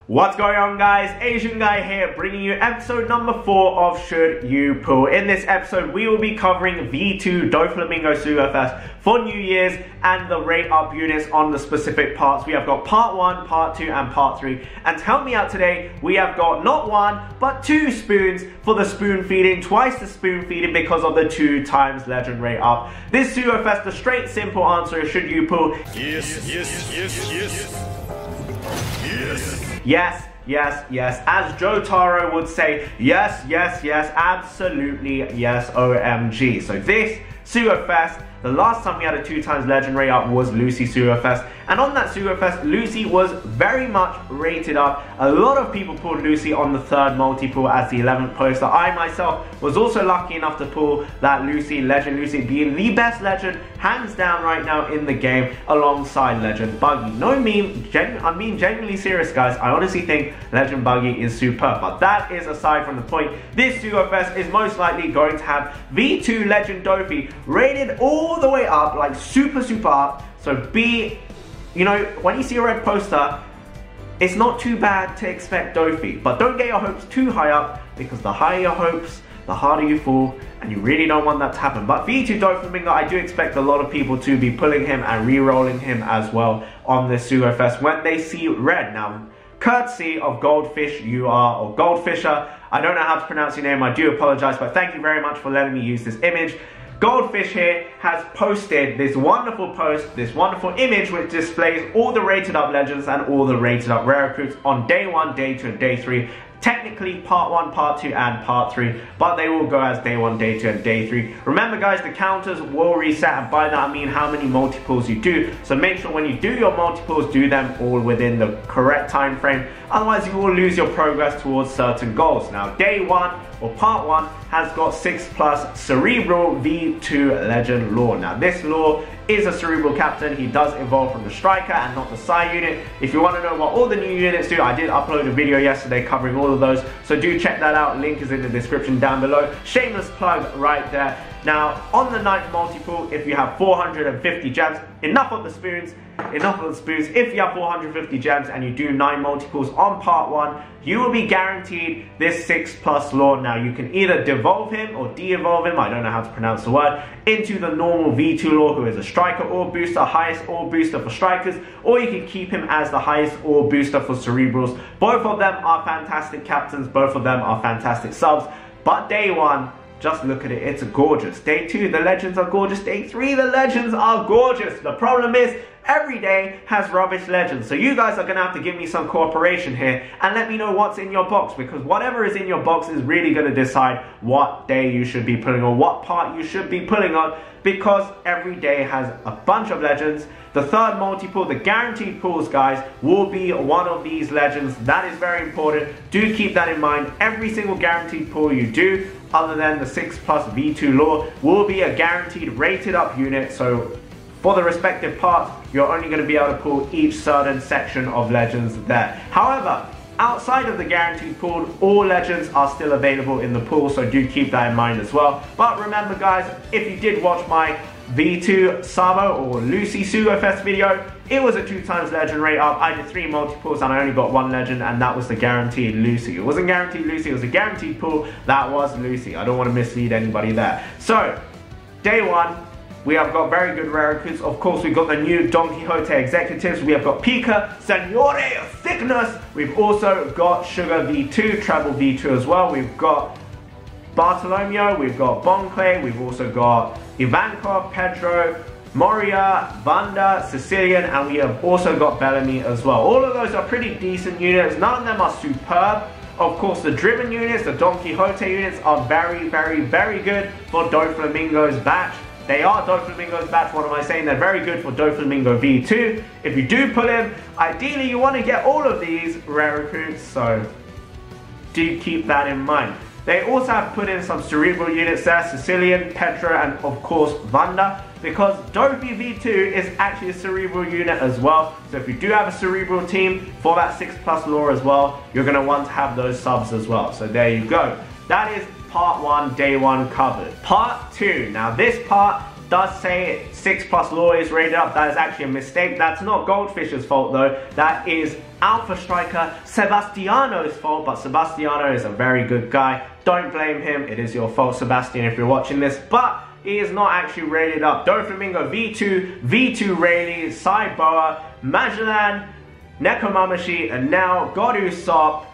What's going on, guys? Asian Guy here, bringing you episode number 4 of Should You Pull. In this episode, we will be covering V2 DOFLAMINGO SUGOFEST for New Year's and the rate up units on the specific parts. We have got part 1, part 2 and part 3. And to help me out today, we have got not 1, but 2 spoons for the spoon feeding, twice the spoon feeding because of the 2 times legend rate up. This SUGOFEST, the straight simple answer is should you pull? Yes, yes, yes, yes. Yes. Yes, yes, yes. As Joe Taro would say, yes, yes, yes, absolutely yes, OMG. So this SUGOFEST, the last time we had a 2 times legend rate up was Lucy SUGOFEST. And on that SUGOFEST, Lucy was very much rated up. A lot of people pulled Lucy on the 3rd multi-pull as the 11th poster. I myself was also lucky enough to pull that Lucy, Legend Lucy, being the best legend, hands down right now in the game, alongside Legend Buggy. No meme, I'm being genuinely serious, guys. I honestly think Legend Buggy is superb. But that is aside from the point. This SUGOFEST is most likely going to have V2 Legend Dofi rated all the way up, like super up. So be, you know, when you see a red poster, it's not too bad to expect Dofi, but don't get your hopes too high up, because the higher your hopes, the harder you fall, and you really don't want that to happen. But V2 DOFLAMINGO, I do expect a lot of people to be pulling him and re-rolling him as well on this SUGOFEST when they see red. Now, courtesy of Goldfish or Goldfisher, I don't know how to pronounce your name, I do apologize, but thank you very much for letting me use this image. Goldfish here has posted this wonderful post, this wonderful image which displays all the rated up legends and all the rated up rare recruits on day 1, day 2 and day 3. Technically part 1, part 2 and part 3, but they will go as day 1, day 2 and day 3. Remember, guys, the counters will reset, and by that I mean how many multiples you do. So make sure when you do your multiples, do them all within the correct time frame. Otherwise, you will lose your progress towards certain goals. Now, day 1 or part 1 has got 6+ Cerebral V2 Legend Lore. Now, this lore is a Cerebral Captain. He does evolve from the Striker and not the Psi unit. If you want to know what all the new units do, I did upload a video yesterday covering all of those, so do check that out. Link is in the description down below. Shameless plug right there. Now, on the 9th multiple, if you have 450 gems, enough of the spoons. If you have 450 gems and you do 9 multiples on part 1, you will be guaranteed this 6+ lore. Now, you can either devolve him or de-evolve him, I don't know how to pronounce the word, into the normal V2 lore, who is a Striker Orb booster, highest Orb booster for Strikers, or you can keep him as the highest Orb booster for Cerebrals. Both of them are fantastic captains, both of them are fantastic subs, but day 1, just look at it, it's gorgeous. Day 2, the legends are gorgeous. Day 3, the legends are gorgeous. The problem is, every day has rubbish legends. So you guys are going to have to give me some cooperation here and let me know what's in your box, because whatever is in your box is really going to decide what day you should be pulling on, what part you should be pulling on, because every day has a bunch of legends. The 3rd multiple, the guaranteed pulls, guys, will be one of these legends. That is very important. Do keep that in mind. Every single guaranteed pull you do, other than the 6+ V2 lore, will be a guaranteed rated up unit. So for the respective parts, you're only going to be able to pull each certain section of legends there. However, outside of the guaranteed pool, all legends are still available in the pool, so do keep that in mind as well. But remember, guys, if you did watch my V2 Sabo or Lucy SUGOFEST video, it was a 2 times legend rate up. I did 3 multiples and I only got 1 legend, and that was the guaranteed Lucy. It wasn't guaranteed Lucy, it was a guaranteed pool. That was Lucy. I don't want to mislead anybody there. So, day 1, we have got very good rare recruits. Of course, we've got the new Don Quixote executives. We have got Pika, Senore of Thickness. We've also got Sugar V2, Treble V2 as well. We've got Bartolomeo, we've got Boncle, we've also got Ivankov, Pedro, Moria, Vanda, Sicilian, and we have also got Bellamy as well. All of those are pretty decent units. None of them are superb. Of course, the driven units, the Don Quixote units, are very good for DOFLAMINGO's batch. They are DOFLAMINGO's batch. What am I saying? They're very good for DOFLAMINGO V2. If you do pull him, ideally you want to get all of these rare recruits, so do keep that in mind. They also have put in some Cerebral units there, Sicilian, Pedro, and of course Vanda, because Dofi V2 is actually a Cerebral unit as well. So if you do have a Cerebral team for that 6+ lore as well, you're going to want to have those subs as well. So there you go. That is part 1, day 1 covered. Part 2. Now this part does say 6+ law is rated up. That is actually a mistake. That's not Goldfish's fault though. That is Alpha Striker Sebastiano's fault, but Sebastiano is a very good guy. Don't blame him. It is your fault, Sebastian, if you're watching this. But he is not actually rated up. DOFLAMINGO V2, V2 Rayleigh, Saiboa, Magellan, Nekomamashi, and now God Usopp,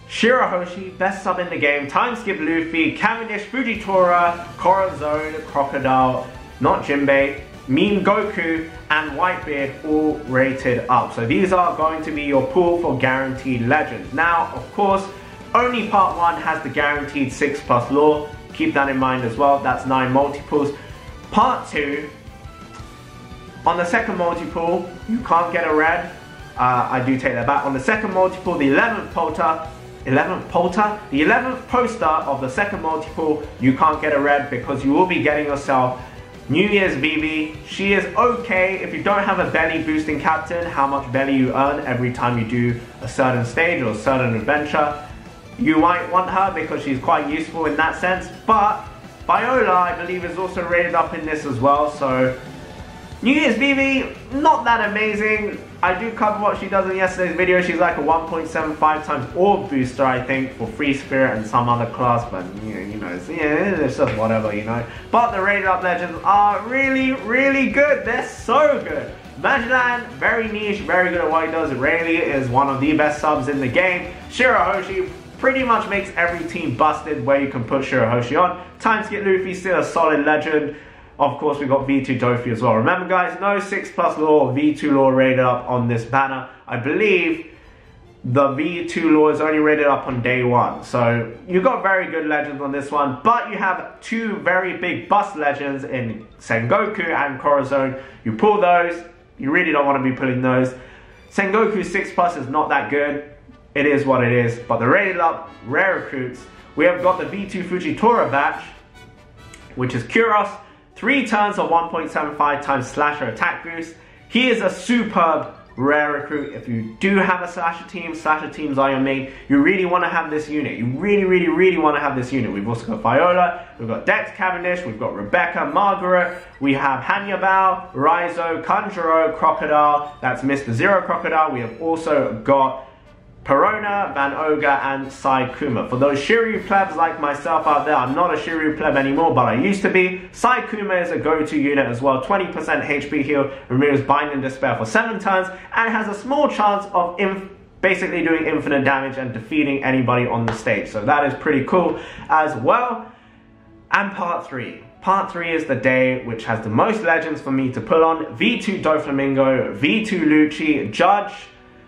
Shirahoshi, best sub in the game, Time Skip Luffy, Cavendish, Fujitora, Corazon, Crocodile, not Jinbei, Meme Goku, and Whitebeard all rated up. So these are going to be your pool for guaranteed legends. Now, of course, only part 1 has the guaranteed 6+ law. Keep that in mind as well. That's 9 multiples. Part 2, on the second multiple, you can't get a red. I do take that back. On the second multiple, the 11th poster of the second multiple, you can't get a red because you will be getting yourself New Year's BB. She is okay if you don't have a belly boosting captain, how much belly you earn every time you do a certain stage or a certain adventure. You might want her because she's quite useful in that sense, but Viola, I believe, is also rated up in this as well, so New Year's BB, not that amazing. I do cover what she does in yesterday's video. She's like a 1.75 times orb booster, I think, for Free Spirit and some other class, but it's just whatever, you know. But the rated up legends are really, really good. They're so good. Magellan, very niche, very good at what he does. Rayleigh is one of the best subs in the game. Shirahoshi pretty much makes every team busted where you can put Shirahoshi on. Time Skip Luffy, still a solid legend. Of course, we've got V2 Dofi as well. Remember guys, no 6+ law, V2 law rated up on this banner. I believe the V2 law is only rated up on day 1. So you got very good legends on this one, but you have 2 very big bust legends in Sengoku and Corazon. You pull those, you really don't want to be pulling those. Sengoku 6+ is not that good. It is what it is, but the rated up rare recruits, we have got the V2 Fujitora batch, which is Kuros, 3 turns of 1.75 times slasher attack boost. He is a superb rare recruit. If you do have a slasher teams are your main. You really want to have this unit. You really want to have this unit. We've also got Viola, we've got Dex Cavendish, we've got Rebecca, Margaret, we have Hanyabao, Raizo, Kanjuro, Crocodile, that's Mr. Zero Crocodile. We have also got Perona, Van Oga, and Saikuma. For those Shiryu plebs like myself out there, I'm not a Shiryu pleb anymore, but I used to be. Saikuma is a go-to unit as well. 20% HP heal, removes Binding Despair for 7 turns, and has a small chance of basically doing infinite damage and defeating anybody on the stage. So that is pretty cool as well. And part 3. Part 3 is the day which has the most legends for me to pull on. V2 DOFLAMINGO, V2 Lucci, Judge,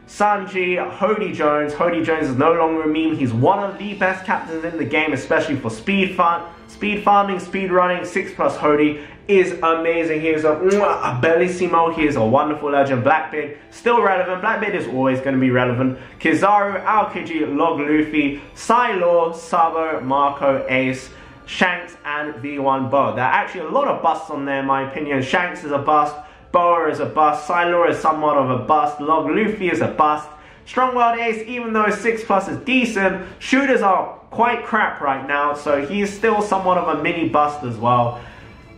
Sanji, Hody Jones. Hody Jones is no longer a meme. He's one of the best captains in the game, especially for speed farming, speed running. 6+ Hody is amazing. He is a bellissimo. He is a wonderful legend. Blackbeard, still relevant. Blackbeard is always going to be relevant. Kizaru, Aokiji, Log Luffy, Psylor, Sabo, Marco, Ace, Shanks, and V1 Boa. There are actually a lot of busts on there in my opinion. Shanks is a bust. Boa is a bust, Psylor is somewhat of a bust, Log Luffy is a bust, Strong World Ace, even though 6+ is decent, shooters are quite crap right now, so he's still somewhat of a mini bust as well.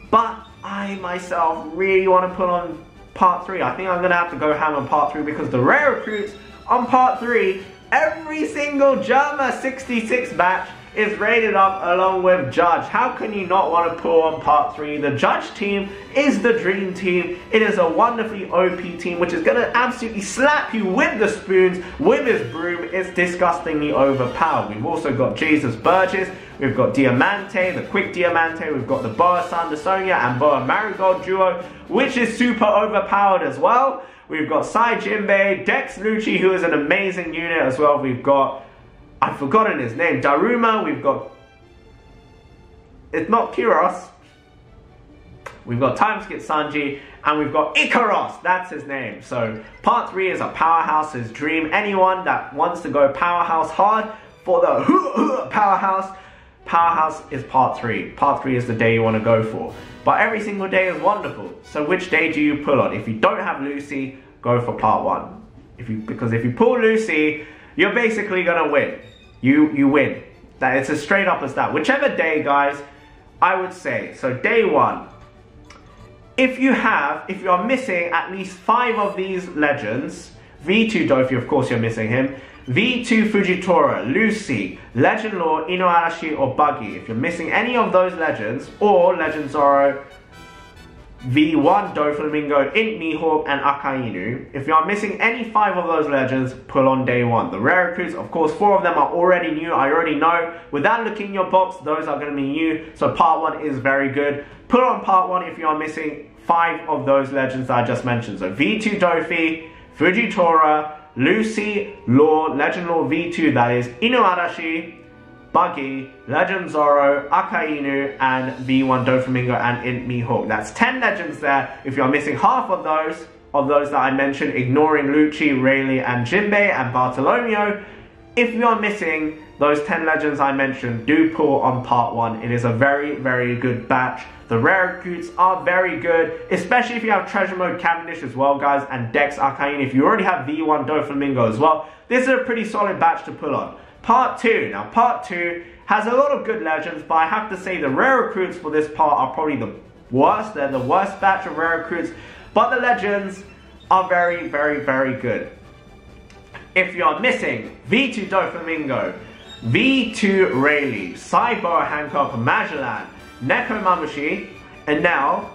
But I myself really want to put on part 3. I think I'm going to have to go ham on part 3 because the rare recruits on part 3, every single Germa 66 batch is rated up along with Judge. How can you not want to pull on part 3? The Judge team is the dream team. It is a wonderfully OP team which is going to absolutely slap you with the spoons, with his broom. It's disgustingly overpowered. We've also got Jesus Burgess, we've got Diamante, the quick Diamante, we've got the Boa Sandersonia and Boa Marigold duo, which is super overpowered as well. We've got Sai Jinbei, Dex Lucci, who is an amazing unit as well. We've got, I've forgotten his name, Daruma, we've got, it's not Kuros, we've got Timeskip Sanji, and we've got Ikaros, that's his name. So part 3 is a powerhouse's dream. Anyone that wants to go powerhouse hard for the powerhouse is part 3. Part 3 is the day you want to go for. But every single day is wonderful. So which day do you pull on? If you don't have Lucy, go for part 1. Because if you pull Lucy, you're basically gonna win. You win. That it's as straight up as that. Whichever day, guys, I would say. So day 1. if you are missing at least 5 of these legends, V2 Dofi, of course you're missing him, V2 Fujitora, Lucy, Legend Lore, Inuarashi, or Buggy. If you're missing any of those legends, or Legend Zoro, V1 DOFLAMINGO, Int Mihawk, and Akainu. If you are missing any 5 of those legends, pull on day 1. The rare recruits, of course, 4 of them are already new. I already know. Without looking in your box, those are going to be new. So part 1 is very good. Pull on part 1 if you are missing 5 of those legends that I just mentioned. So V2 Dofi, Fujitora, Lucy, Lore, Legend Lore V2, that is Inuarashi, Buggy, Legend Zoro, Akainu, and V1 DOFLAMINGO and Int Mihawk. That's 10 legends there. If you're missing half of those that I mentioned, ignoring Lucci, Rayleigh, and Jinbei, and Bartolomeo, if you are missing those 10 legends I mentioned, do pull on part 1. It is a very, very good batch. The rare recruits are very good, especially if you have Treasure Mode Cavendish as well, guys, and Dex Arcane. If you already have V1 DOFLAMINGO as well, this is a pretty solid batch to pull on. Part 2. Now, part 2 has a lot of good legends, but I have to say the rare recruits for this part are probably the worst. They're the worst batch of rare recruits, but the legends are very, very, very good. If you're missing V2 DOFLAMINGO, V2 Rayleigh, Cyber Hancock, Magellan, Neko Mamushi, and now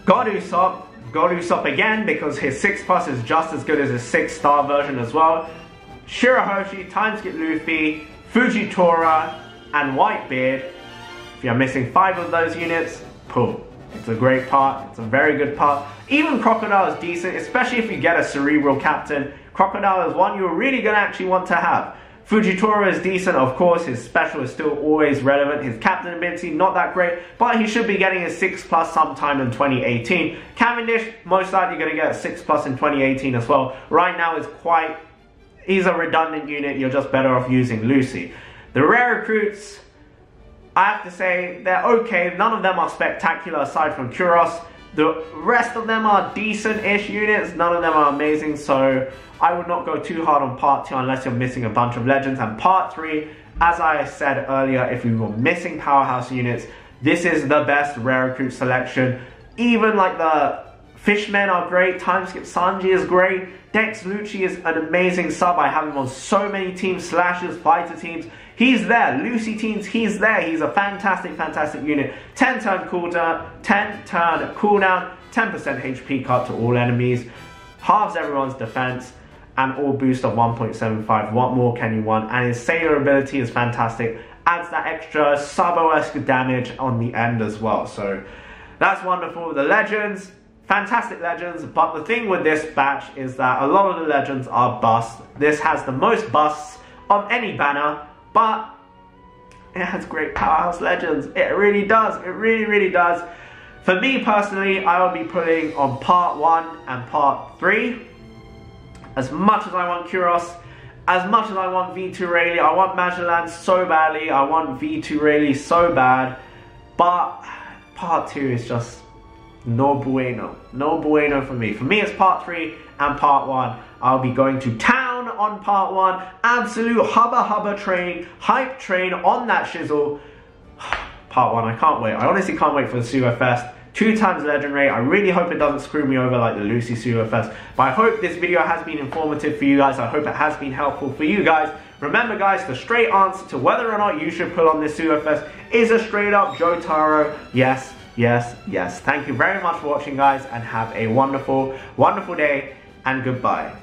God Usopp again, because his 6+ is just as good as his 6-star version as well. Shirahoshi, Timeskip Luffy, Fujitora, and Whitebeard. If you're missing 5 of those units, pull. It's a great part. It's a very good part. Even Crocodile is decent, especially if you get a Cerebral Captain. Crocodile is one you're really going to actually want to have. Fujitora is decent, of course. His special is still always relevant. His captain ability, not that great, but he should be getting a 6+ sometime in 2018. Cavendish, most likely going to get a 6+ in 2018 as well. Right now, he's a redundant unit. You're just better off using Lucy. The rare recruits, I have to say, they're okay. None of them are spectacular aside from Kuros. The rest of them are decent-ish units. None of them are amazing, so I would not go too hard on part 2 unless you're missing a bunch of legends. And part 3, as I said earlier, if you were missing powerhouse units, this is the best rare recruit selection. Even like the Fishmen are great, Timeskip Sanji is great, Dex Lucci is an amazing sub. I have him on so many teams, slashers, fighter teams. He's there. Lucy teams, he's there. He's a fantastic, fantastic unit. 10 turn cooldown, 10 10% HP cut to all enemies, halves everyone's defense, and all boost of 1.75. What more can you want? And his sailor ability is fantastic. Adds that extra Sabo-esque damage on the end as well. So that's wonderful. The legends, fantastic legends, but the thing with this batch is that a lot of the legends are busts. This has the most busts of any banner, but it has great powerhouse legends. It really does. It really, really does. For me personally, I will be putting on part 1 and part 3. As much as I want Kuros, as much as I want V2 Rayleigh, I want Magellan so badly, I want V2 Rayleigh so bad, but part 2 is just no bueno. No bueno for me. For me, it's part 3 and part 1. I'll be going to town on part 1. Absolute hubba train, hype train on that shizzle. Part 1, I can't wait. I honestly can't wait for the SUGOFEST. 2 times legendary. I really hope it doesn't screw me over like the Lucy SUGOFEST. But I hope this video has been informative for you guys. I hope it has been helpful for you guys. Remember guys, the straight answer to whether or not you should pull on this SUGOFEST is a straight up Jotaro yes, yes, yes. Thank you very much for watching guys, and have a wonderful, wonderful day, and goodbye.